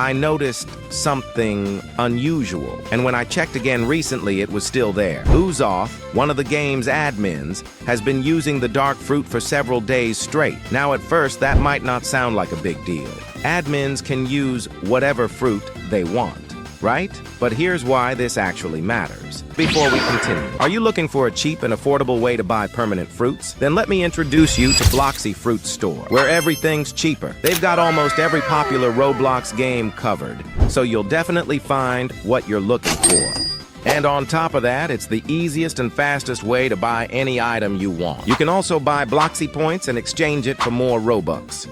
I noticed something unusual, and when I checked again recently, it was still there. Uzoth, one of the game's admins, has been using the dark fruit for several days straight. Now, at first, that might not sound like a big deal. Admins can use whatever fruit they want, right? But here's why this actually matters. Before we continue, are you looking for a cheap and affordable way to buy permanent fruits? Then let me introduce you to Bloxy Fruit Store, where everything's cheaper. They've got almost every popular Roblox game covered, so you'll definitely find what you're looking for. And on top of that, it's the easiest and fastest way to buy any item you want. You can also buy Bloxy points and exchange it for more Robux.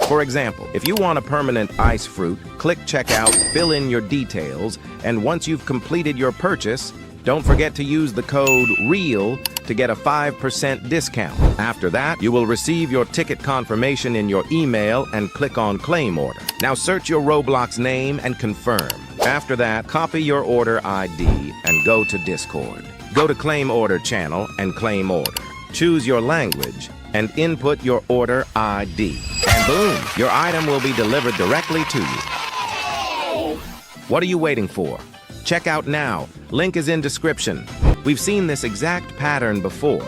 For example, if you want a permanent ice fruit, click checkout, fill in your details, and once you've completed your purchase, don't forget to use the code REAL to get a 5% discount. After that, you will receive your ticket confirmation in your email and click on Claim Order. Now search your Roblox name and confirm. After that, copy your order ID and go to Discord. Go to Claim Order channel and claim order. Choose your language and input your order ID. And boom, your item will be delivered directly to you. What are you waiting for? Check out now. Link is in description. We've seen this exact pattern before.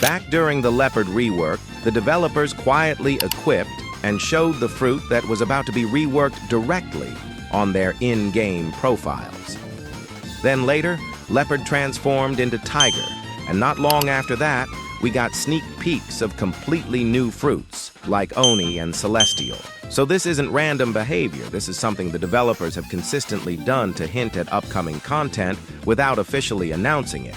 Back during the Leopard rework, the developers quietly equipped and showed the fruit that was about to be reworked directly on their in-game profiles. Then later, Leopard transformed into Tiger, and not long after that, we got sneak peeks of completely new fruits, like Oni and Celestial. So this isn't random behavior, this is something the developers have consistently done to hint at upcoming content without officially announcing it.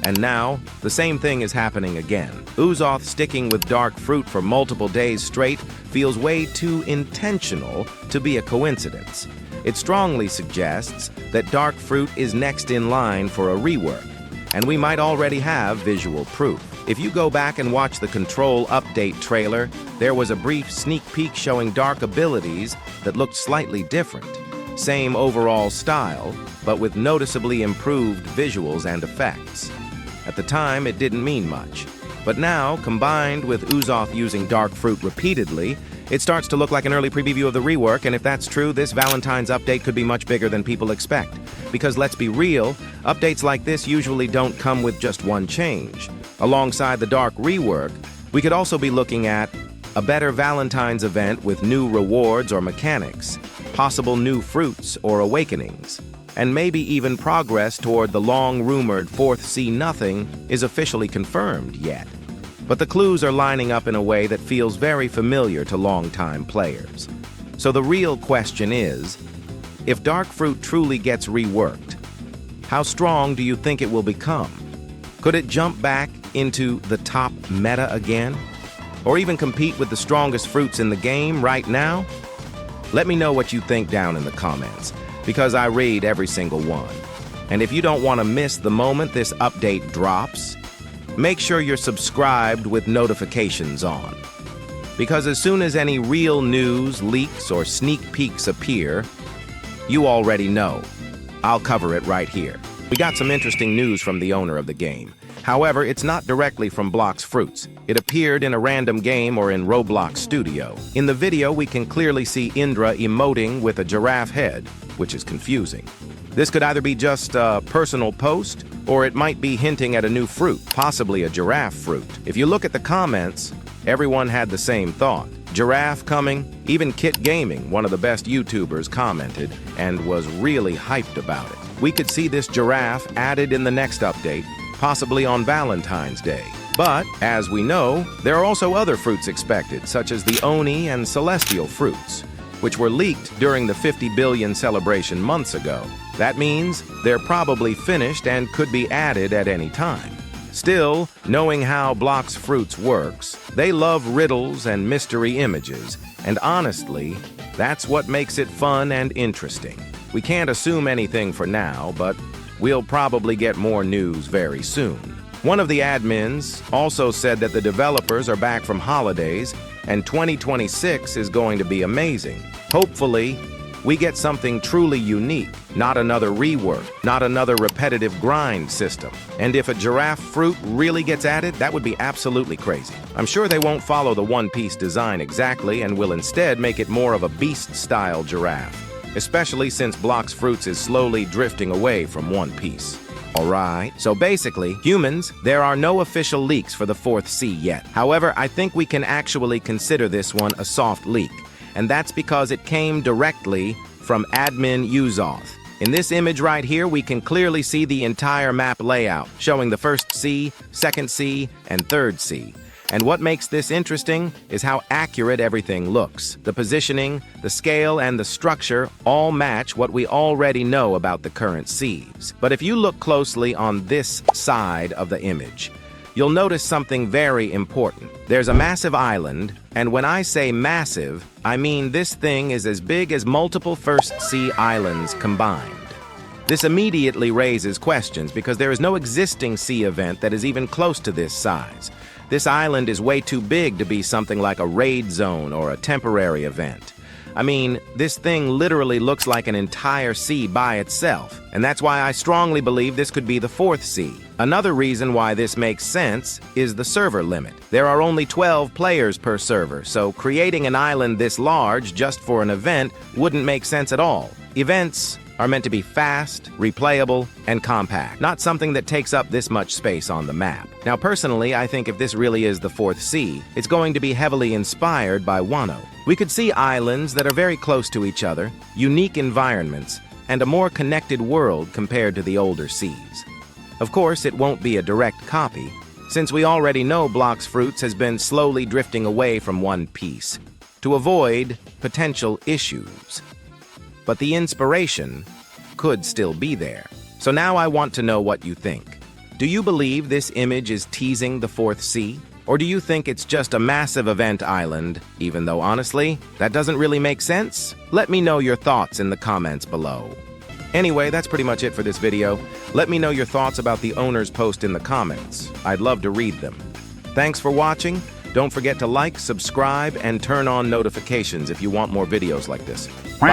And now, the same thing is happening again. Uzoth sticking with dark fruit for multiple days straight feels way too intentional to be a coincidence. It strongly suggests that dark fruit is next in line for a rework, and we might already have visual proof. If you go back and watch the Control update trailer, there was a brief sneak peek showing dark abilities that looked slightly different. Same overall style, but with noticeably improved visuals and effects. At the time, it didn't mean much. But now, combined with Uzoth using dark fruit repeatedly, it starts to look like an early preview of the rework, and if that's true, this Valentine's update could be much bigger than people expect. Because let's be real, updates like this usually don't come with just one change. Alongside the dark rework, we could also be looking at a better Valentine's event with new rewards or mechanics, possible new fruits or awakenings, and maybe even progress toward the long-rumored fourth See Nothing is officially confirmed yet. But the clues are lining up in a way that feels very familiar to longtime players. So the real question is, if dark fruit truly gets reworked, how strong do you think it will become? Could it jump back into the top meta again? Or even compete with the strongest fruits in the game right now? Let me know what you think down in the comments, because I read every single one. And if you don't want to miss the moment this update drops, make sure you're subscribed with notifications on. Because as soon as any real news, leaks, or sneak peeks appear, you already know. I'll cover it right here. We got some interesting news from the owner of the game. However, it's not directly from Blox Fruits. It appeared in a random game or in Roblox Studio. In the video, we can clearly see Indra emoting with a giraffe head, which is confusing. This could either be just a personal post, or it might be hinting at a new fruit, possibly a giraffe fruit. If you look at the comments, everyone had the same thought. Giraffe coming, even Kit Gaming, one of the best YouTubers, commented and was really hyped about it. We could see this giraffe added in the next update, possibly on Valentine's Day. But, as we know, there are also other fruits expected, such as the Oni and Celestial fruits, which were leaked during the 50 billion celebration months ago. That means they're probably finished and could be added at any time. Still, knowing how Blox Fruits works, they love riddles and mystery images, and honestly, that's what makes it fun and interesting. We can't assume anything for now, but we'll probably get more news very soon. One of the admins also said that the developers are back from holidays, and 2026 is going to be amazing. Hopefully, we get something truly unique, not another rework, not another repetitive grind system. And if a giraffe fruit really gets added, that would be absolutely crazy. I'm sure they won't follow the one-piece design exactly and will instead make it more of a beast-style giraffe, especially since Blox Fruits is slowly drifting away from One Piece. Alright, so basically, humans, there are no official leaks for the fourth C yet. However, I think we can actually consider this one a soft leak, and that's because it came directly from admin Uzoth. In this image right here, we can clearly see the entire map layout, showing the first C, second C, and third C. And what makes this interesting is how accurate everything looks. The positioning, the scale, and the structure all match what we already know about the current Cs. But if you look closely on this side of the image, you'll notice something very important. There's a massive island, and when I say massive, I mean this thing is as big as multiple First C islands combined. This immediately raises questions because there is no existing C event that is even close to this size. This island is way too big to be something like a raid zone or a temporary event. I mean, this thing literally looks like an entire C by itself, and that's why I strongly believe this could be the fourth C. Another reason why this makes sense is the server limit. There are only 12 players per server, so creating an island this large just for an event wouldn't make sense at all. Events are meant to be fast, replayable, and compact, not something that takes up this much space on the map. Now, personally, I think if this really is the fourth C, it's going to be heavily inspired by Wano. We could see islands that are very close to each other, unique environments, and a more connected world compared to the older Cs. Of course, it won't be a direct copy, since we already know Blox Fruits has been slowly drifting away from One Piece, to avoid potential issues. But the inspiration could still be there. So now I want to know what you think. Do you believe this image is teasing the fourth C? Or do you think it's just a massive event island, even though honestly, that doesn't really make sense? Let me know your thoughts in the comments below. Anyway, that's pretty much it for this video. Let me know your thoughts about the owner's post in the comments. I'd love to read them. Thanks for watching. Don't forget to like, subscribe, and turn on notifications if you want more videos like this. Bye.